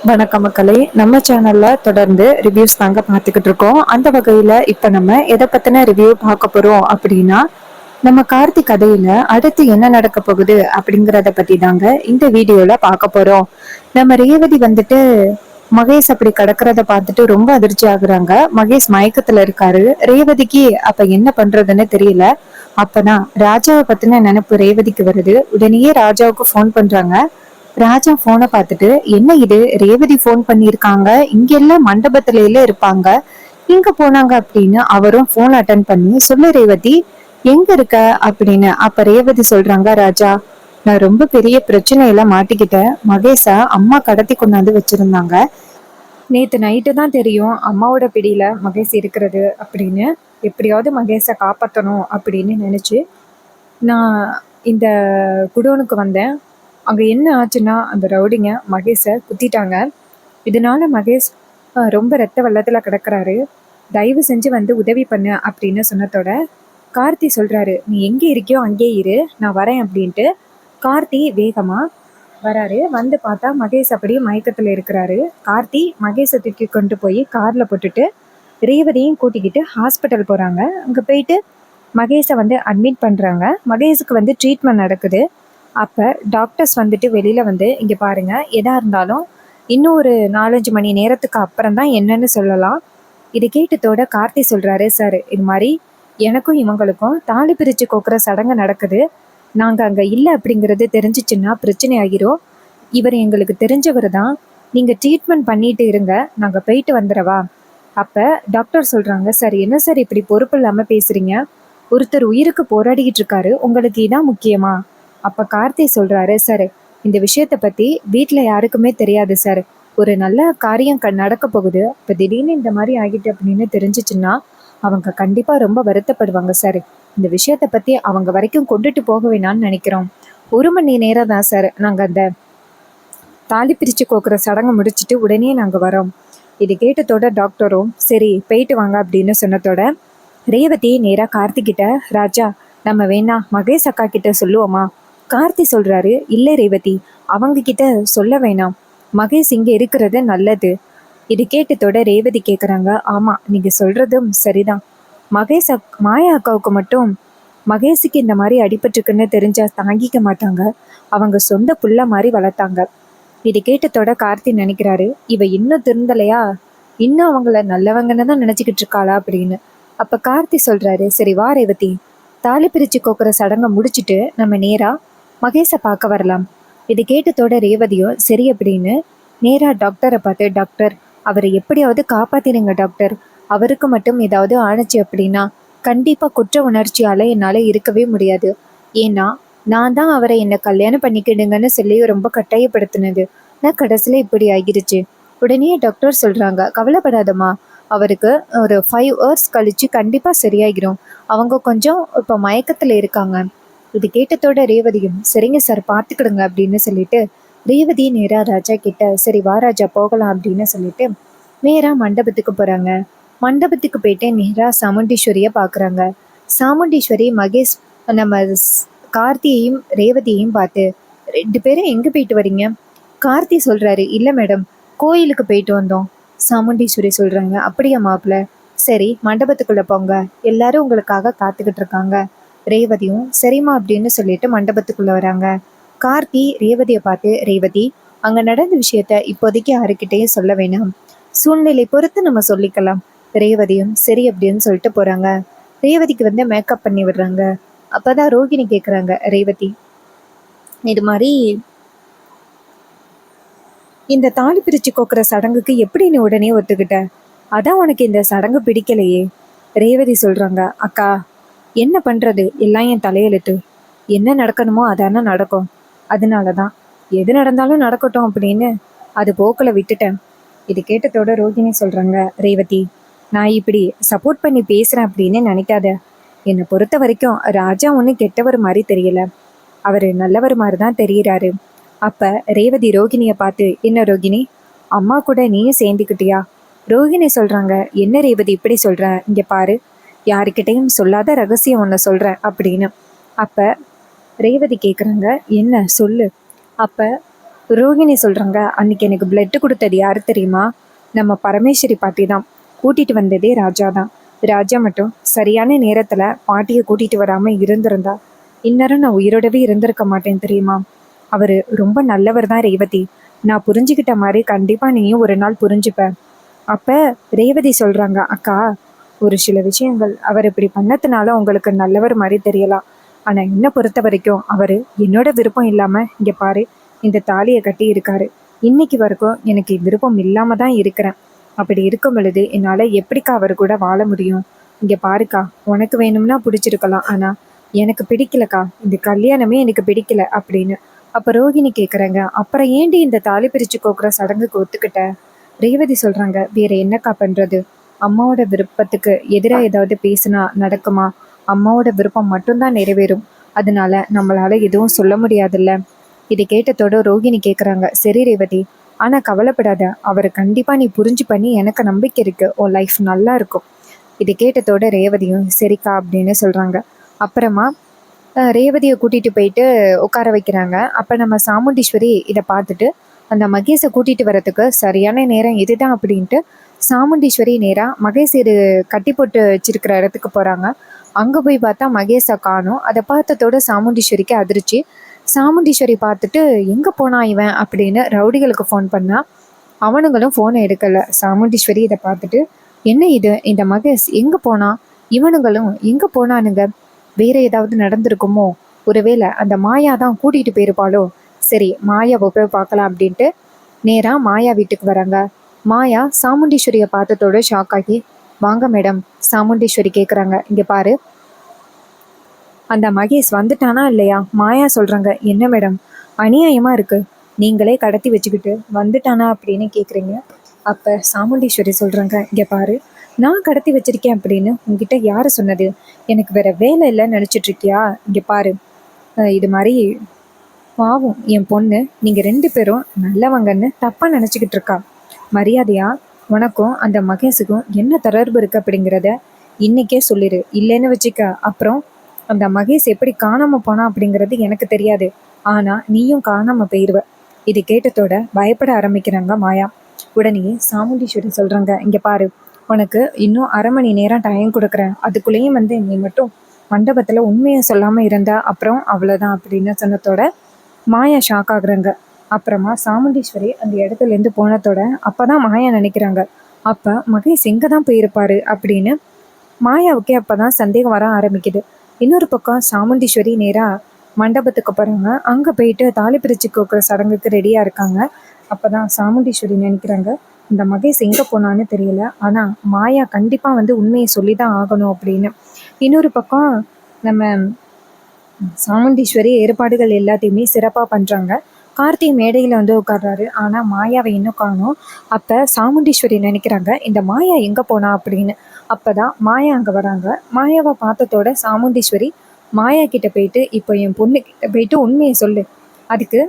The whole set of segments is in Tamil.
வணக்கம் மக்களே. நம்ம சேனல்ல தொடர்ந்து ரிவ்யூஸ் தாங்க பார்த்துக்கிட்டு இருக்கோம். அந்த வகையில இப்ப நம்ம எதை பத்தின ரிவ்யூ பார்க்க போறோம் அப்படின்னா, நம்ம கார்த்தி கதையில அடுத்து என்ன நடக்க போகுது அப்படிங்கறத பத்தி தாங்க இந்த வீடியோல பார்க்க போறோம். நம்ம ரேவதி வந்துட்டு மகேஷ் அப்படி கிடக்கிறத பார்த்துட்டு ரொம்ப அதிர்ச்சி ஆகுறாங்க. மகேஷ் மயக்கத்துல இருக்காரு. ரேவதிக்கு அப்ப என்ன பண்றதுன்னு தெரியல. அப்பதான் ராஜாவை பத்தின நினைப்பு ரேவதிக்கு வருது. உடனேயே ராஜாவுக்கு ஃபோன் பண்றாங்க. ராஜா போனை பார்த்துட்டு, என்ன இது ரேவதி போன் பண்ணிருக்காங்க, இங்க எல்லாம் மண்டபத்தில இருப்பாங்க, இங்க போனாங்க அப்படின்னு அவரும் போன் அட்டன் பண்ணி, சொல்லு ரேவதி எங்க இருக்க அப்படின்னு. அப்ப ரேவதி சொல்றாங்க, ராஜா நான் ரொம்ப பெரிய பிரச்சனையில மாட்டிக்கிட்டேன். மகேஷ அம்மா கடத்தி கொண்டாந்து வச்சிருந்தாங்க. நேத்து நைட்டு தான் தெரியும் அம்மாவோட பிடியில மகேஷ் இருக்கிறது அப்படின்னு. எப்படியாவது மகேஷை காப்பாற்றணும் அப்படின்னு நினைச்சு நான் இந்த குடோனுக்கு வந்தேன். அங்கே என்ன ஆச்சுன்னா, அந்த ரவுடிங்க மகேஷை குத்திட்டாங்க. இதனால மகேஷ் ரொம்ப ரத்த வெள்ளத்தில் கிடக்குறாரு. தயவு செஞ்சு வந்து உதவி பண்ணு அப்படின்னு சொன்னதோட கார்த்தி சொல்கிறாரு, நீ எங்கே இருக்கியோ அங்கே இரு, நான் வரேன் அப்படின்ட்டு. கார்த்தி வேகமாக வராரு. வந்து பார்த்தா மகேஷ் அப்படியே மயக்கத்தில் இருக்கிறாரு. கார்த்தி மகேஷை தூக்கி கொண்டு போய் காரில் போட்டுட்டு ரேவதியும் கூட்டிக்கிட்டு ஹாஸ்பிட்டல் போகிறாங்க. அங்கே போயிட்டு மகேஷை வந்து அட்மிட் பண்ணுறாங்க. மகேஷுக்கு வந்து ட்ரீட்மெண்ட் நடக்குது. அப்போ டாக்டர்ஸ் வந்துட்டு வெளியில் வந்து, இங்கே பாருங்கள், எதாக இருந்தாலும் இன்னும் ஒரு 4-5 மணி நேரத்துக்கு அப்புறம் தான் என்னன்னு சொல்லலாம். இதை கேட்டதோட கார்த்தி சொல்கிறாரு, சார் இது மாதிரி எனக்கும் இவங்களுக்கும் தாலி பிரித்து கோக்குற சடங்கு நடக்குது. நாங்கள் அங்கே இல்லை அப்படிங்கிறது தெரிஞ்சிச்சுன்னா பிரச்சனை ஆகிரும். இவர் எங்களுக்கு தெரிஞ்சவர் தான். நீங்கள் ட்ரீட்மெண்ட் பண்ணிட்டு இருங்க, நாங்கள் போயிட்டு வந்துடவா. அப்போ டாக்டர் சொல்கிறாங்க, சார் என்ன சார் இப்படி பொறுப்பு இல்லாமல் பேசுகிறீங்க? ஒருத்தர் உயிருக்கு போராடிக்கிட்டு இருக்காரு, உங்களுக்கு இதான் முக்கியமா? அப்போ கார்த்தி சொல்கிறாரு, சார் இந்த விஷயத்தை பற்றி வீட்டில் யாருக்குமே தெரியாது சார். ஒரு நல்ல காரியம் நடக்க போகுது, இப்போ திடீர்னு இந்த மாதிரி ஆகிட்டு அப்படின்னு தெரிஞ்சிச்சுன்னா அவங்க கண்டிப்பாக ரொம்ப வருத்தப்படுவாங்க சார். இந்த விஷயத்தை பற்றி அவங்க வரைக்கும் கொண்டுட்டு போக வேணான்னு நினைக்கிறோம். 1 மணி நேரம் தான் சார், நாங்கள் அந்த தாலி பிரித்து கோக்குற சடங்கு முடிச்சுட்டு உடனே நாங்கள் வரோம். இது கேட்டதோட டாக்டரும் சரி போயிட்டு வாங்க அப்படின்னு சொன்னதோட ரேவதி நேராக கார்த்திகிட்ட, ராஜா நம்ம வேணா மகேஷ் அக்கா கிட்ட சொல்லுவோமா? கார்த்தி சொல்கிறாரு, இல்லை ரேவதி அவங்க கிட்ட சொல்ல வேணாம், மகேஷ் இங்கே இருக்கிறது நல்லது. இது கேட்டதோட ரேவதி கேட்குறாங்க, ஆமாம் நீங்கள் சொல்கிறதும் சரிதான். மகேஷ் மாயா அக்காவுக்கு மட்டும் மகேஷுக்கு இந்த மாதிரி அடிபட்டுருக்குன்னு தெரிஞ்சால் தாங்கிக்க மாட்டாங்க. அவங்க சொந்த புள்ள மாதிரி வளர்த்தாங்க. இது கேட்டதோட கார்த்தி நினைக்கிறாரு, இவ இன்னும் திருந்தலையா, இன்னும் அவங்கள நல்லவங்கன்னு தான் நினச்சிக்கிட்டு இருக்காளா அப்படின்னு. அப்போ கார்த்தி சொல்கிறாரு, சரி வா ரேவதி, தாலி பிரித்து கோக்குற சடங்கை முடிச்சுட்டு நம்ம நேராக மகேஷை பார்க்க வரலாம். இது கேட்டதோட ரேவதியும் சரி அப்படின்னு நேராக டாக்டரை பார்த்து, டாக்டர் அவரை எப்படியாவது காப்பாற்றிடுங்க டாக்டர், அவருக்கு மட்டும் ஏதாவது ஆணுச்சு அப்படின்னா கண்டிப்பாக குற்ற உணர்ச்சியால் என்னால் இருக்கவே முடியாது. ஏன்னா நான் தான் அவரை என்னை கல்யாணம் பண்ணிக்கிடுங்கன்னு சொல்லி ரொம்ப கட்டாயப்படுத்தினது. நான் கடைசியில் இப்படி ஆகிருச்சு. உடனே டாக்டர் சொல்கிறாங்க, கவலைப்படாதம்மா, அவருக்கு ஒரு 5 hours கழித்து கண்டிப்பாக சரியாகிடும். அவங்க கொஞ்சம் இப்போ மயக்கத்தில் இருக்காங்க. இது கேட்டதோட ரேவதியும் சரிங்க சார் பார்த்துக்கிடுங்க அப்படின்னு சொல்லிட்டு ரேவதி நேராக ராஜா கிட்ட, சரி வா ராஜா போகலாம் அப்படின்னு சொல்லிட்டு நேராக மண்டபத்துக்கு போகிறாங்க. மண்டபத்துக்கு போயிட்டு நேராக சாமுண்டீஸ்வரியை பார்க்குறாங்க. சாமுண்டீஸ்வரி மகேஷ் நம்ம கார்த்தியையும் ரேவதியையும் பார்த்து, 2 பேரும் எங்கே போயிட்டு வரீங்க? கார்த்தி சொல்கிறாரு, இல்லை மேடம் கோயிலுக்கு போயிட்டு வந்தோம். சாமுண்டீஸ்வரி சொல்கிறாங்க, அப்படியா மாப்பிள்ள, சரி மண்டபத்துக்குள்ளே போங்க, எல்லாரும் உங்களுக்காக காத்துக்கிட்டு இருக்காங்க. ரேவதியும் சரிம்மா அப்படின்னு சொல்லிட்டு மண்டபத்துக்குள்ளே வராங்க. கார்த்தி ரேவதியை பார்த்து, ரேவதி அங்கே நடந்த விஷயத்த இப்போதைக்கு யாருக்கிட்டையும் சொல்ல வேணாம், சூழ்நிலை பொறுத்து நம்ம சொல்லிக்கலாம். ரேவதியும் சரி அப்படின்னு சொல்லிட்டு போகிறாங்க. ரேவதிக்கு வந்து மேக்கப் பண்ணி விடுறாங்க. அப்போதான் ரோகிணி கேட்குறாங்க, ரேவதி இது மாதிரி இந்த தாலி பிரித்து கோக்குற சடங்குக்கு எப்படி நீ உடனே ஒத்துக்கிட்ட? அதான் உனக்கு இந்த சடங்கு பிடிக்கலையே. ரேவதி சொல்கிறாங்க, அக்கா என்ன பண்ணுறது, எல்லாம் என் தலையெழுத்து, என்ன நடக்கணுமோ அதானே நடக்கும், அதனால தான் எது நடந்தாலும் நடக்கட்டும் அப்படின்னு அது போக்கில் விட்டுட்டேன். இது கேட்டதோட ரோகிணி சொல்கிறாங்க, ரேவதி நான் இப்படி சப்போர்ட் பண்ணி பேசுகிறேன் அப்படின்னு நினைக்காத. என்னை பொறுத்த வரைக்கும் ராஜா ஒன்றும் கெட்டவர் மாதிரி தெரியல, அவர் நல்லவர் மாதிரி தான் தெரிகிறாரு. அப்போ ரேவதி ரோகிணியை பார்த்து, என்ன ரோகிணி அம்மா கூட நீயும் சேர்ந்துக்கிட்டியா? ரோகிணி சொல்கிறாங்க, என்ன ரேவதி இப்படி சொல்கிற, இங்கே பாரு யாருக்கிட்டையும் சொல்லாத ரகசியம் ஒன்று சொல்கிறேன் அப்படின்னு. அப்போ ரேவதி கேட்குறாங்க, என்ன சொல்லு. அப்போ ரோகிணி சொல்றாங்க, அன்னைக்கு எனக்கு பிளட் கொடுத்தது யாரு தெரியுமா? நம்ம பரமேஸ்வரி பாட்டி தான். கூட்டிட்டு வந்ததே ராஜா தான். ராஜா மட்டும் சரியான நேரத்துல பாட்டியை கூட்டிட்டு வராம இருந்திருந்தா இந்நேரம் நான் உயிரோடவே இருந்திருக்க மாட்டேன் தெரியுமா? அவரு ரொம்ப நல்லவர் தான் ரேவதி. நான் புரிஞ்சுக்கிட்ட மாதிரி கண்டிப்பா நீயும் ஒரு நாள் புரிஞ்சுப்ப. அப்ப ரேவதி சொல்றாங்க, அக்கா, ஒரு சில விஷயங்கள் அவர் இப்படி பண்ணதுனால உங்களுக்கு நல்லவர் மாதிரி தெரியலாம். ஆனா என்ன பொறுத்த வரைக்கும் அவரு என்னோட விருப்பம் இல்லாம இங்க பாரு இந்த தாலியை கட்டி இருக்காரு. இன்னைக்கு வரைக்கும் எனக்கு விருப்பம் இல்லாம தான் இருக்கிறேன். அப்படி இருக்கும் பொழுது என்னால எப்படிக்கா அவர் கூட வாழ முடியும்? இங்க பாருக்கா, உனக்கு வேணும்னா பிடிச்சிருக்கலாம், ஆனா எனக்கு பிடிக்கலக்கா, இந்த கல்யாணமே எனக்கு பிடிக்கல அப்படின்னு. அப்ப ரோகிணி கேக்குறாங்க, அப்புறம் ஏண்டி இந்த தாலி பிரிச்சு கோக்குற சடங்குக்கு ஒத்துக்கிட்ட? ரேவதி சொல்றாங்க, வேற என்னக்கா பண்றது? அம்மாவோட விருப்பத்துக்கு எதிரா ஏதாவது பேசினா நடக்குமா? அம்மாவோட விருப்பம் மட்டும்தான் நிறைவேறும். அதனால நம்மளால எதுவும் சொல்ல முடியாதுல்ல. இதை கேட்டதோட ரோகிணி கேக்குறாங்க, சரி ரேவதி, ஆனா கவலைப்படாத, அவரை கண்டிப்பா நீ புரிஞ்சு பண்ணி, எனக்கு நம்பிக்கை இருக்கு உன் லைஃப் நல்லா இருக்கும். இதை கேட்டதோட ரேவதியும் சரிக்கா அப்படின்னு சொல்றாங்க. அப்புறமா ரேவதியை கூட்டிட்டு போயிட்டு உட்கார வைக்கிறாங்க. அப்ப நம்ம சாமுண்டீஸ்வரி இதை பார்த்துட்டு அந்த மகேஷை கூட்டிட்டு வரதுக்கு சரியான நேரம் இதுதான் அப்படின்ட்டு சாமுண்டீஸ்வரி நேரா மகேஷ் இது கட்டி போட்டு வச்சிருக்கிற இடத்துக்கு போறாங்க. அங்க போய் பார்த்தா மகேஷை காணும். அதை பார்த்ததோட சாமுண்டீஸ்வரிக்கு அதிர்ச்சி. சாமுண்டீஸ்வரி பார்த்துட்டு எங்க போனா இவன் அப்படின்னு ரவுடிகளுக்கு ஃபோன் பண்ணா அவனுங்களும் ஃபோனை எடுக்கல. சாமுண்டீஸ்வரி இதை பார்த்துட்டு, என்ன இது, இந்த மகேஷ் எங்க போனா, இவனுங்களும் எங்க போனானுங்க, வேற ஏதாவது நடந்திருக்குமோ, ஒருவேளை அந்த மாயா தான் கூட்டிட்டு போயிருப்பாளோ, சரி மாயாவை போய் பார்க்கலாம் அப்படின்ட்டு நேரா மாயா வீட்டுக்கு வராங்க. மாயா சாமுண்டீஸ்வரியை பார்த்ததோட ஷாக் ஆகி, வாங்க மேடம். சாமுண்டீஸ்வரி கேட்குறாங்க, இங்க பாரு, அந்த மகேஷ் வந்துட்டானா இல்லையா? மாயா சொல்றாங்க, என்ன மேடம், அநியாயமா இருக்கு, நீங்களே கடத்தி வச்சுக்கிட்டு வந்துட்டானா அப்படின்னு கேக்குறீங்க. அப்ப சாமுண்டீஸ்வரி சொல்றாங்க, இங்க பாரு, நான் கடத்தி வச்சிருக்கேன் அப்படின்னு உங்ககிட்ட யாரு சொன்னது? எனக்கு வேற வேலை இல்லைன்னு நினைச்சிட்டு இருக்கியா? இங்க பாரு, இது மாதிரி பாவம் என் பொண்ணு, நீங்க 2 பேரும் நல்லவங்கன்னு தப்பா நினைச்சுக்கிட்டு இருக்கா. மரியாதையா உனக்கும் அந்த மகேஷுக்கும் என்ன தொடர்பு இருக்கு அப்படிங்கிறத இன்னைக்கே சொல்லிடு. இல்லைன்னு வச்சுக்க, அப்புறம் அந்த மகேஷ் எப்படி காணாம போனா அப்படிங்கிறது எனக்கு தெரியாது, ஆனா நீயும் காணாம போயிருவ. இது கேட்டதோட பயப்பட ஆரம்பிக்கிறாங்க மாயா. உடனே சாமுண்டீஸ்வரி சொல்றாங்க, இங்க பாரு, உனக்கு இன்னும் 1/2 மணி நேரம் டைம் கொடுக்குறேன், அதுக்குள்ளேயும் நீ மட்டும் மண்டபத்துல உண்மையை சொல்லாம இருந்தா அப்புறம் அவ்வளவுதான் அப்படின்னு சொன்னதோட மாயா ஷாக் ஆகுறாங்க. அப்புறமா சாமுண்டீஸ்வரி அந்த இடத்துல இருந்து போனதோட அப்பதான் மாயா நினைக்கிறாங்க, அப்ப மகேஷ் எங்க தான் போயிருப்பாரு அப்படின்னு. மாயாவுக்கே அப்பதான் சந்தேகம் வர ஆரம்பிக்குது. இன்னொரு பக்கம் சாமுண்டீஸ்வரி நேரா மண்டபத்துக்கு போறாங்க. அங்க போயிட்டு தாலி பிரிச்சு கோக்குற சடங்குக்கு ரெடியா இருக்காங்க. அப்பதான் சாமுண்டீஸ்வரி நினைக்கிறாங்க, இந்த மகேஷ் எங்க போனான்னு தெரியல, ஆனா மாயா கண்டிப்பா உண்மையை சொல்லிதான் ஆகணும் அப்படின்னு. இன்னொரு பக்கம் நம்ம சாமுண்டீஸ்வரி ஏற்பாடுகள் எல்லாத்தையுமே சிறப்பா பண்றாங்க. கார்த்தி மேடையில உட்கார்றாரு. ஆனா மாயாவை இன்னும் காணோம். அப்ப சாமுண்டீஸ்வரி நினைக்கிறாங்க, இந்த மாயா எங்க போனா அப்படின்னு. அப்பதான் மாயா அங்க வராங்க. மாயாவை பார்த்ததோட சாமுண்டீஸ்வரி மாயா கிட்ட போயிட்டு, இப்போ என் பொண்ணு கிட்ட போயிட்டு உண்மையை சொல்லு. அதுக்கு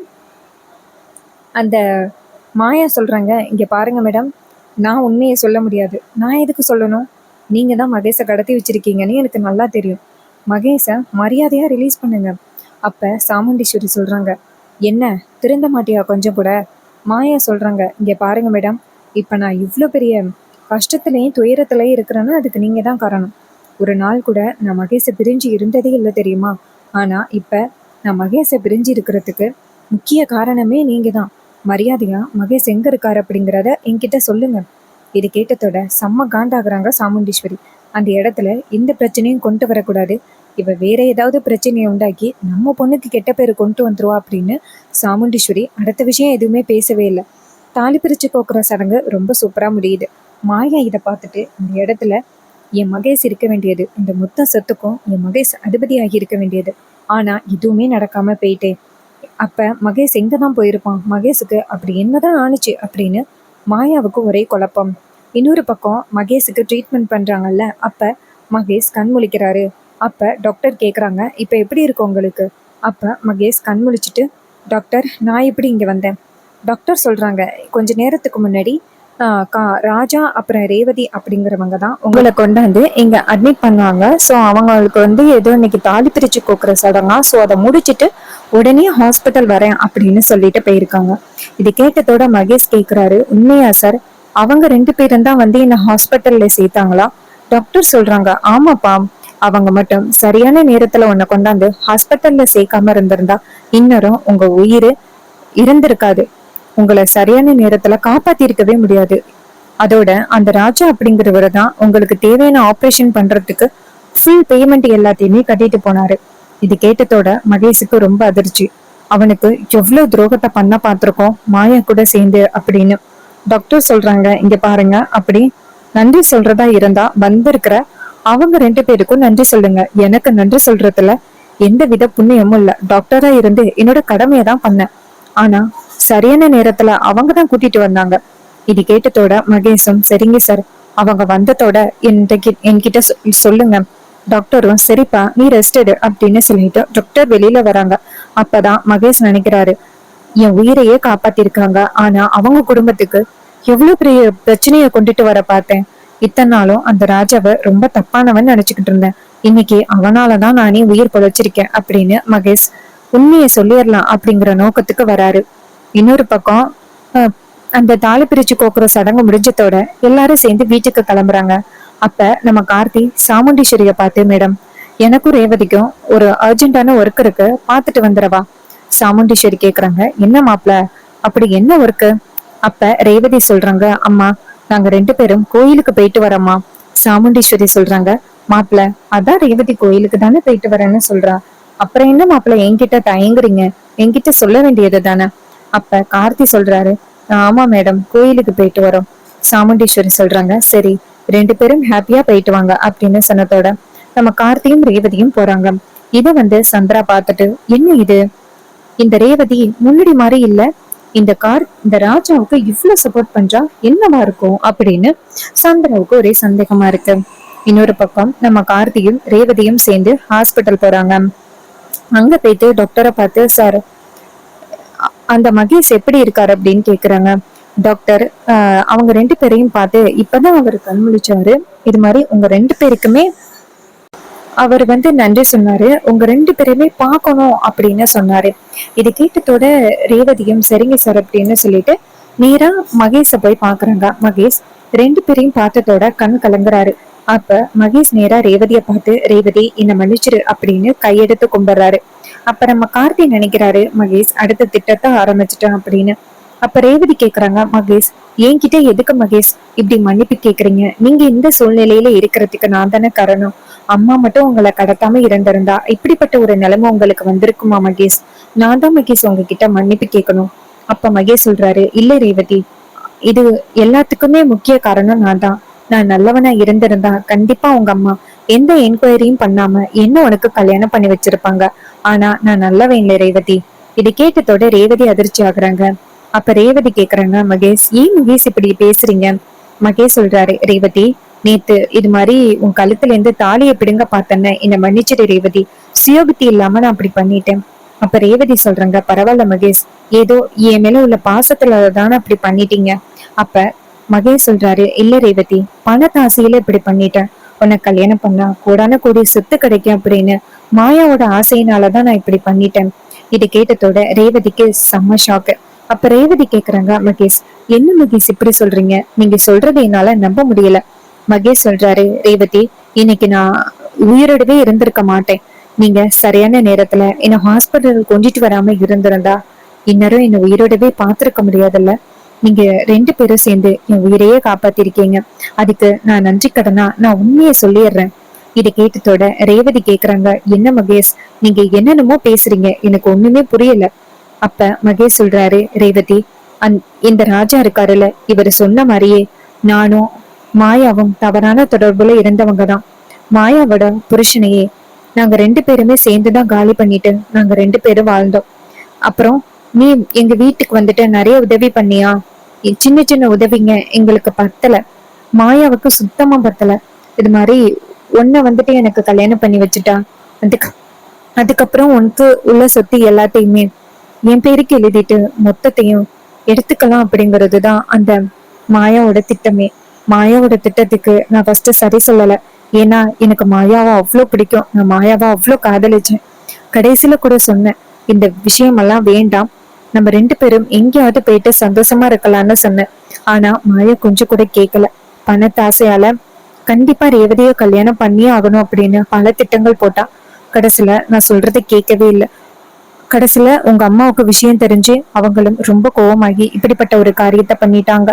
அந்த மாயா சொல்றாங்க, இங்க பாருங்க மேடம், நான் உண்மையை சொல்ல முடியாது. நான் எதுக்கு சொல்லணும்? நீங்க தான் மகேஷை கடத்தி வச்சிருக்கீங்கன்னு எனக்கு நல்லா தெரியும். மகேஷை மரியாதையா ரிலீஸ் பண்ணுங்க. அப்ப சாமுண்டீஸ்வரி சொல்றாங்க, என்ன திருந்த மாட்டியா கொஞ்சம் கூட? மாயா சொல்றாங்க, இங்க பாருங்க மேடம், இப்ப நான் இவ்வளோ பெரிய கஷ்டத்துலையும் துயரத்துலையும் இருக்கிறேன்னா அதுக்கு நீங்க தான் காரணம். ஒரு நாள் கூட நான் மகேஷை பிரிஞ்சு இருந்ததே இல்லை தெரியுமா? ஆனா இப்ப நான் மகேஷை பிரிஞ்சு இருக்கிறதுக்கு முக்கிய காரணமே நீங்க தான். மரியாதையா மகேஷ் எங்க இருக்காரு அப்படிங்கிறத என்கிட்ட சொல்லுங்க. இது கேட்டதோட செம்ம காண்டாகிறாங்க சாமுண்டீஸ்வரி. அந்த இடத்துல எந்த பிரச்சனையும் கொண்டு வரக்கூடாது, இவ வேற ஏதாவது பிரச்சனையை உண்டாக்கி நம்ம பொண்ணுக்கு கெட்ட பேரு கொண்டு வந்துருவா அப்படின்னு சாமுண்டீஸ்வரி அடுத்த விஷயம் எதுவுமே பேசவே இல்லை. தாலி பிரிச்சு கோக்குற சடங்கு ரொம்ப சூப்பரா முடியுது. மாயா இதை பார்த்துட்டு, இந்த இடத்துல என் மகேஷ் இருக்க வேண்டியது, இந்த மொத்த சொத்துக்கும் என் மகேஷ் அதிபதியாகி இருக்க வேண்டியது, ஆனா எதுவுமே நடக்காம போயிட்டேன். அப்ப மகேஷ் எங்க தான் போயிருப்பான்? மகேஷுக்கு அப்படி என்னதான் ஆணுச்சு அப்படின்னு மாயாவுக்கு ஒரே குழப்பம். இன்னொரு பக்கம் மகேஷுக்கு ட்ரீட்மெண்ட் பண்றாங்கல்ல, அப்ப மகேஷ் கண் முழிக்கிறாரு. அப்ப டாக்டர் கேக்குறாங்க, இப்ப எப்படி இருக்கு உங்களுக்கு? அப்ப மகேஷ் கண் முழிச்சிட்டு, டாக்டர், நான் எப்படி இங்க வந்தேன்? டாக்டர் சொல்றாங்க, கொஞ்ச நேரத்துக்கு முன்னாடி ராஜா அப்புறம் ரேவதி அப்படிங்கிறவங்க தான் உங்களை கொண்டாந்து இங்க அட்மிட் பண்ணாங்க. ஸோ அவங்களுக்கு ஏதோ இன்னைக்கு தாலி பிரிச்சு கோக்குற சடங்கா, ஸோ அதை முடிச்சுட்டு உடனே ஹாஸ்பிட்டல் வரேன் அப்படின்னு சொல்லிட்டு போயிருக்காங்க. இது கேட்டதோட மகேஷ் கேக்குறாரு, உண்மையா சார்? அவங்க 2 பேரும் தான் வந்து என்ன ஹாஸ்பிட்டல்ல சேர்த்தாங்களா? டாக்டர் சொல்றாங்க, ஆமாப்பா. அவங்க மட்டும் சரியான நேரத்துல உன்னை கொண்டாந்து ஹாஸ்பிட்டல்ல சேர்க்காம இருந்திருந்தா இன்னரும் உங்க உயிர் இருந்திருக்காது. உங்களை சரியான நேரத்துல காப்பாத்திருக்கவே முடியாது. அதோட அந்த ராஜா அப்படிங்கிறவரு தான் உங்களுக்கு தேவையான ஆபரேஷன் பண்றதுக்கு ஃபுல் பேமெண்ட் எல்லாத்தையுமே கட்டிட்டு போனாரு. இது கேட்டதோட மகேஷுக்கு ரொம்ப அதிர்ச்சி. அவனுக்கு எவ்வளவு துரோகத்தை பண்ண பார்த்திருக்கோம் மாயா கூட சேர்ந்து அப்படின்னு. டாக்டர் சொல்றாங்க, இங்க பாருங்க, அப்படி நன்றி சொல்றதா இருந்தா வந்திருக்கிற அவங்க 2 பேருக்கும் நன்றி சொல்லுங்க. எனக்கு நன்றி சொல்றதுல எந்த வித புண்ணியமும் இல்ல. டாக்டரா இருந்து என்னோட கடமையை தான் பண்ணேன். ஆனா சரியான நேரத்துல அவங்க தான் கூட்டிட்டு வந்தாங்க. இது கேட்டதோட மகேஷும், சரிங்க சார், அவங்க வந்ததோட என்கிட்ட சொல்லுங்க. டாக்டரும், சரிப்பா நீ ரெஸ்ட் எடு அப்படின்னு சொல்லிட்டு டாக்டர் வெளியில வராங்க. அப்பதான் மகேஷ் நினைக்கிறாரு, என் உயிரையே காப்பாத்திருக்காங்க. ஆனா அவங்க குடும்பத்துக்கு எவ்வளவு பெரிய பிரச்சனைய கொண்டுட்டு வர பார்த்தேன். இத்தனை நாளும் அந்த ராஜாவை ரொம்ப தப்பானவன் நினைச்சுக்கிட்டு இருந்தேன். இன்னைக்கு அவனாலதான் நானே உயிர் பொழைச்சிருக்கேன் அப்படின்னு மகேஷ் உண்மையை சொல்லிடலாம் அப்படிங்கிற நோக்கத்துக்கு வராரு. இன்னொரு பக்கம் அந்த தாலி பிரிச்சு கோக்குற சடங்கு முடிஞ்சதோட எல்லாரும் சேர்ந்து வீட்டுக்கு கிளம்புறாங்க. அப்ப நம்ம கார்த்தி சாமுண்டீஸ்வரிய பார்த்து, மேடம், எனக்கும் ரேவதிக்கும் ஒரு அர்ஜென்டான ஒர்க் இருக்கு, பாத்துட்டு வந்துடவா? சாமுண்டீஸ்வரி கேக்குறாங்க, என்ன மாப்பிள, அப்படி என்ன ஒர்க்கு? அப்ப ரேவதி சொல்றாங்க, அம்மா நாங்க 2 பேரும் கோயிலுக்கு போயிட்டு வரோம்மா. சாமுண்டீஸ்வரி சொல்றாங்க, மாப்பிள அதான் ரேவதி கோயிலுக்கு தானே போயிட்டு வரேன்னு சொல்றா, அப்புறம் என்ன மாப்பிள என்கிட்ட தயங்குறீங்க? என்கிட்ட சொல்ல வேண்டியது தானே? அப்ப கார்த்தி சொல்றாரு, ஆமா மேடம், கோயிலுக்கு போயிட்டு வரோம். சாமுண்டீஸ்வரி சொல்றாங்க, சரி 2 பேரும் ஹாப்பியா போயிட்டு வாங்க அப்படின்னு சொன்னதோட நம்ம கார்த்தியும் ரேவதியும் போறாங்க. இத வந்து சந்திரா பார்த்துட்டு, என்ன இது, இந்த ரேவதி முன்னாடி மாதிரி இல்ல, இந்த ராஜாவுக்கு இவ்வளவு சப்போர்ட் பண்றா, என்னவா இருக்கும் அப்படின்னு சந்திராவுக்கு ஒரே சந்தேகமா இருக்கு. இன்னொரு பக்கம் நம்ம கார்த்தியும் ரேவதியும் சேர்ந்து ஹாஸ்பிட்டல் போறாங்க. அங்க போயிட்டு டாக்டரை பார்த்து, சார் அந்த மகேஷ் எப்படி இருக்காரு அப்படின்னு கேக்குறாங்க. டாக்டர் அவங்க 2 பேரையும் பார்த்து இப்பதான் அவர் கண் முழிச்சாரு. இது மாதிரி உங்க 2 பேருக்குமே அவர் வந்து நன்றி சொன்னாரு, உங்க 2 பேரையுமே பார்க்கணும் அப்படின்னு சொன்னாரு. இது கேட்டதோட ரேவதியும் சரிங்க சார் அப்படின்னு சொல்லிட்டு நேரா மகேஷ போய் பாக்குறாங்க. மகேஷ் 2 பேரையும் பார்த்ததோட கண் கலங்குறாரு. அப்ப மகேஷ் நேரா ரேவதிய பார்த்து, ரேவதி என்ன மன்னிச்சிரு அப்படின்னு கையெடுத்து கும்பிடுறாரு. அப்ப நம்ம கார்த்தி நினைக்கிறாரு, மகேஷ் அடுத்த திட்டத்தை ஆரம்பிச்சிட்டான் அப்படின்னு. அப்ப ரேவதி கேக்குறாங்க, மகேஷ் என்கிட்ட எதுக்கு மகேஷ் இப்படி மன்னிப்பு கேக்குறீங்க? நீங்க இந்த சூழ்நிலையில இருக்கிறதுக்கு நான் தானே காரணம். அம்மா மட்டும் உங்களை கடத்தாம இருந்திருந்தா இப்படிப்பட்ட ஒரு நிலைமை உங்களுக்கு வந்திருக்குமா மகேஷ்? நான் தான் மகேஷ் உங்ககிட்ட மன்னிப்பு கேட்கணும். அப்ப மகேஷ் சொல்றாரு, இல்ல ரேவதி, இது எல்லாத்துக்குமே முக்கிய காரணம் நான் தான். நான் நல்லவனா இருந்திருந்தா கண்டிப்பா உங்க அம்மா எந்த என்கொயரியும் பண்ணாம என்ன உனக்கு கல்யாணம் பண்ணி வச்சிருப்பாங்க. ஆனா நான் நல்லவன் இல்லை ரேவதி. இது கேட்டதோட ரேவதி அதிர்ச்சி ஆகுறாங்க. அப்ப ரேவதி கேக்குறாங்க, மகேஷ் ஏன் மகேஷ் இப்படி பேசுறீங்க? மகேஷ் சொல்றாரு, ரேவதி நேத்து இது மாதிரி உன் கழுத்துல இருந்து தாலியை பிடுங்க பார்த்தேன்னு என்ன மன்னிச்சிடு ரேவதி, சுயோபுத்தி இல்லாம நான் அப்படி பண்ணிட்டேன். அப்ப ரேவதி சொல்றாங்க, பரவாயில்ல மகேஷ், ஏதோ என் மேல உள்ள பாசத்துல தானே அப்படி பண்ணிட்டீங்க. அப்ப மகேஷ் சொல்றாரு, இல்ல ரேவதி, பணத்தாசையில இப்படி பண்ணிட்டேன். உன்னை கல்யாணம் பண்ணா கூடான கூடிய சொத்து கிடைக்கும் அப்படின்னு மாயாவோட ஆசையினாலதான் நான் இப்படி பண்ணிட்டேன். இது கேட்டதோட ரேவதிக்கு செம்ம ஷாக்கு. அப்ப ரேவதி கேக்குறாங்க, மகேஷ் என்ன மகேஷ் இப்படி சொல்றீங்க? நீங்க சொல்றதை என்னால நம்ப முடியல. மகேஷ் சொல்றாரு, ரேவதி இன்னைக்கு நான் உயிரோடவே இருந்திருக்க மாட்டேன். நீங்க சரியான நேரத்துல என்ன ஹாஸ்பிட்டல் கொண்டுட்டு வராம இருந்திருந்தா இன்னரும் என்ன உயிரோடவே பாத்திருக்க முடியாதுல்ல. நீங்க 2 பேரும் சேர்ந்து என் உயிரையே காப்பாத்திருக்கீங்க. அதுக்கு நான் நன்றி கடனா நான் உண்மையை சொல்லிடுறேன். இதை கேட்டதோட ரேவதி கேக்குறாங்க, என்ன மகேஷ் நீங்க என்னென்னமோ பேசுறீங்க, எனக்கு ஒண்ணுமே புரியல. அப்ப மகேஷ் சொல்றாரு, ரேவதி இந்த ராஜா இருக்காருல்ல, இவரு சொன்ன மாதிரியே நானும் மாயாவும் தவறான தொடர்புல இருந்தவங்க தான். மாயாவோட புருஷனையே நாங்க 2 பேருமே சேர்ந்துதான் காலி பண்ணிட்டு நாங்க 2 பேரும் வாழ்ந்தோம். அப்புறம் நீ எங்க வீட்டுக்கு வந்துட்டு நிறைய உதவி பண்ணியா? சின்ன சின்ன உதவிங்க எங்களுக்கு பத்தல, மாயாவுக்கு சுத்தமா பத்தல. இது மாதிரி உன்னை வந்துட்டு எனக்கு கல்யாணம் பண்ணி வச்சுட்டா அதுக்கப்புறம் உனக்கு உள்ள சொத்து எல்லாத்தையுமே என் பேருக்கு எழுதிட்டு மொத்தத்தையும் எடுத்துக்கலாம் அப்படிங்கறதுதான் அந்த மாயாவோட திட்டமே. மாயாவோட திட்டத்துக்கு நான் ஃபர்ஸ்ட் சரி சொல்லல. ஏன்னா எனக்கு மாயாவை அவ்வளவு பிடிக்கும், நான் மாயாவை அவ்வளவு காதலிச்சேன். கடைசியில கூட சொன்னேன், இந்த விஷயமெல்லாம் வேண்டாம், நம்ம 2 பேரும் எங்கேயாவது போயிட்டு சந்தோஷமா இருக்கலாம்னு சொன்னேன். ஆனா மாயா கொஞ்சம் கூட கேட்கல. பணத்தாசையால கண்டிப்பா ரேவதிய கல்யாணம் பண்ணியே ஆகணும் அப்படின்னு பல திட்டங்கள் போட்டா. கடைசியில நான் சொல்றதை கேட்கவே இல்லை. கடைசியில உங்க அம்மாவுக்கு விஷயம் தெரிஞ்சு அவங்களும் ரொம்ப கோவமாகி இப்படிப்பட்ட ஒரு காரியத்தை பண்ணிட்டாங்க.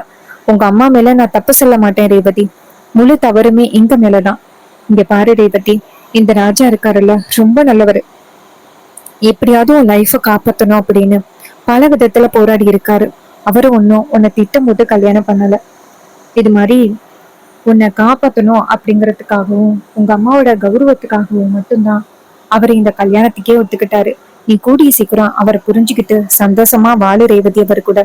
உங்க அம்மா மேல நான் தப்பு சொல்ல மாட்டேன் ரேவதி, முழு தவறுமே எங்க மேலதான். இங்க பாரு ரேவதி, இந்த ராஜா இருக்காருல்ல, ரொம்ப நல்லவரு. எப்படியாவது உன் லைஃப காப்பாத்தணும் அப்படின்னு பல விதத்துல போராடி இருக்காரு. அவரு ஒன்னும் உன்னை திட்டம் போட்டு கல்யாணம் பண்ணல. இது மாதிரி உன்னை காப்பாத்தணும் அப்படிங்கறதுக்காகவும் உங்க அம்மாவோட கௌரவத்துக்காகவும் மட்டும்தான் அவர் இந்த கல்யாணத்துக்கே ஒத்துக்கிட்டாரு. நீ கூடிய சீக்கிரம் அவரை புரிஞ்சுக்கிட்டு சந்தோஷமா வாழு ரேவதி அவர் கூட.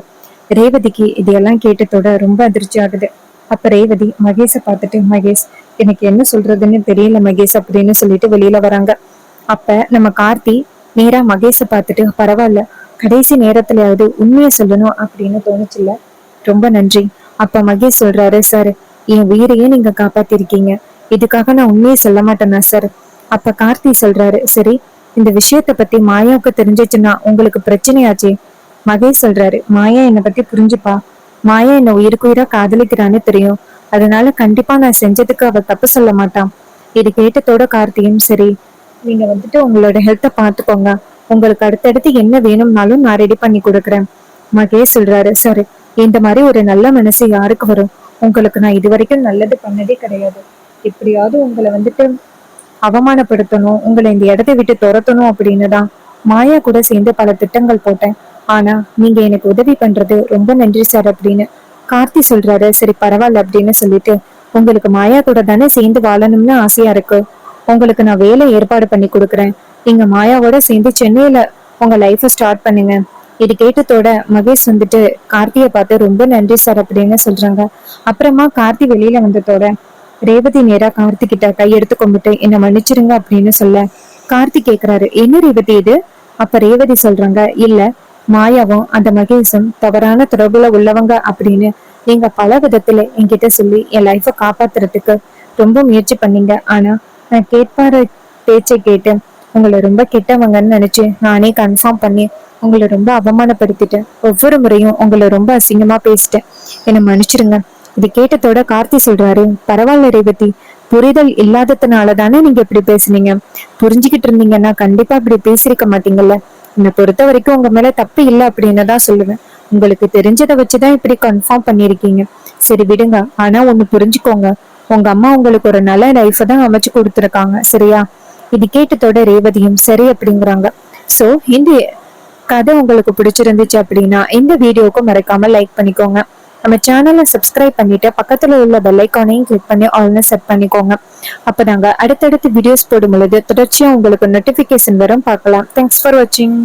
ரேவதிக்கு இதையெல்லாம் கேட்டதோட ரொம்ப அதிர்ச்சி ஆகுது. அப்ப ரேவதி மகேஷை பார்த்துட்டு, மகேஷ், எனக்கு என்ன சொல்றதுன்னு தெரியல மகேஷ் அப்படின்னு சொல்லிட்டு வெளியில வராங்க. அப்ப நம்ம கார்த்தி நேரா மகேஷை பார்த்துட்டு, பரவாயில்ல, கடைசி நேரத்துலயாவது உண்மையை சொல்லணும் அப்படின்னு தோணுச்சுல்ல, ரொம்ப நன்றி. அப்ப மகேஷ் சொல்றாரு, சார், என் உயிரையே நீங்க காப்பாத்திருக்கீங்க, இதுக்காக நான் உண்மையை சொல்ல மாட்டேனா சார். அப்ப கார்த்தி சொல்றாரு, சரி, இந்த விஷயத்த பத்தி மாயாவுக்கு தெரிஞ்சிச்சுன்னா உங்களுக்கு பிரச்சனையாச்சே. மகேஷ் சொல்றாரு, மாயா என்னை பத்தி புரிஞ்சுப்பா, மாயா என்ன உயிருக்கு உயிரா காதலிக்கிறான்னு தெரியும், அதனால கண்டிப்பா நான் செஞ்சதுக்கு அவ தப்பு சொல்ல மாட்டான். இது கேட்டதோட கார்த்தியும், சரி, நீங்க உங்களோட ஹெல்த்தை பாத்துக்கோங்க, உங்களுக்கு அடுத்தடுத்து என்ன வேணும்னாலும் நான் ரெடி பண்ணி கொடுக்குறேன். மகேஷ் சொல்றாரு, சரி, இந்த மாதிரி ஒரு நல்ல மனசு யாருக்கு வரும்? உங்களுக்கு நான் இது வரைக்கும் நல்லது பண்ணதே கிடையாது. எப்படியாவது உங்களை அவமானப்படுத்தணும், உங்களை இந்த இடத்தை விட்டு துரத்தணும் அப்படின்னு தான் மாயா கூட சேர்ந்து பல திட்டங்கள் போட்டேன். ஆனா நீங்க எனக்கு உதவி பண்றது ரொம்ப நன்றி சார் அப்படின்னு கார்த்தி சொல்றாரு. சரி, பரவாயில்ல அப்படின்னு சொல்லிட்டு, உங்களுக்கு மாயா கூட தானே சேர்ந்து வாழணும்னு ஆசையா இருக்கு, உங்களுக்கு நான் வேலை ஏற்பாடு பண்ணி கொடுக்குறேன், நீங்க மாயாவோட சேர்ந்து சென்னையில உங்க லைஃப ஸ்டார்ட் பண்ணுங்க. இது கேட்டதோட மகேஷ் கார்த்தியை பார்த்து ரொம்ப நன்றி சார் அப்படின்னு சொல்றாங்க. அப்புறமா கார்த்தி வெளியில வந்ததோட ரேவதி நேரா கார்த்தி கிட்ட கையெடுத்து கும்பிட்டு என்ன மன்னிச்சிருங்க அப்படின்னு சொல்ல, கார்த்தி கேக்குறாரு, என்ன ரேவதி இது? அப்ப ரேவதி சொல்றாங்க, இல்ல, மாயாவும் அந்த மகேஷும் தவறான தொடர்புல உள்ளவங்க அப்படின்னு நீங்க பல விதத்துல என்கிட்ட சொல்லி என் லைஃப காப்பாத்துறதுக்கு ரொம்ப முயற்சி பண்ணீங்க. ஆனா நான் கேட்பார பேச்சை கேட்டு உங்களை ரொம்ப கெட்டவங்கன்னு நினைச்சு நானே கன்ஃபார்ம் பண்ணி உங்களை ரொம்ப அவமானப்படுத்திட்டேன். ஒவ்வொரு முறையும் உங்களை ரொம்ப அசிங்கமா பேசிட்டேன், என்னை மன்னிச்சிருங்க. இது கேட்டதோட கார்த்தி சொல்றாரு, பரவாயில்ல ரேவதி, புரிதல் இல்லாததுனால தானே நீங்க இப்படி பேசுனீங்க, புரிஞ்சுக்கிட்டு இருந்தீங்கன்னா கண்டிப்பா இப்படி பேசிருக்க மாட்டீங்கல்ல. என்னை பொறுத்த வரைக்கும் உங்க மேல தப்பு இல்லை அப்படின்னு தான் சொல்லுவேன். உங்களுக்கு தெரிஞ்சதை வச்சுதான் இப்படி கன்ஃபார்ம் பண்ணிருக்கீங்க. சரி விடுங்க, ஆனா ஒண்ணு புரிஞ்சுக்கோங்க, உங்க அம்மா உங்களுக்கு ஒரு நல்ல லைஃப் தான் அமைச்சு கொடுத்துருக்காங்க, சரியா? இது கேட்டதோட ரேவதியும் சரி அப்படிங்கிறாங்க. சோ இந்த கதை உங்களுக்கு பிடிச்சிருந்துச்சு அப்படின்னா இந்த வீடியோவுக்கு மறக்காம லைக் பண்ணிக்கோங்க. நம்ம சேனலை சப்ஸ்கிரைப் பண்ணிட்டு பக்கத்துல உள்ள பெல் ஐக்கானையும் கிளிக் பண்ணி ஆல்னு செட் பண்ணிக்கோங்க. அப்பதாங்க அடுத்தடுத்து வீடியோஸ் போடும் பொழுது தொடர்ச்சியா உங்களுக்கு நோட்டிபிகேஷன் வரும். பார்க்கலாம். தேங்க்ஸ் ஃபார் வாட்சிங்.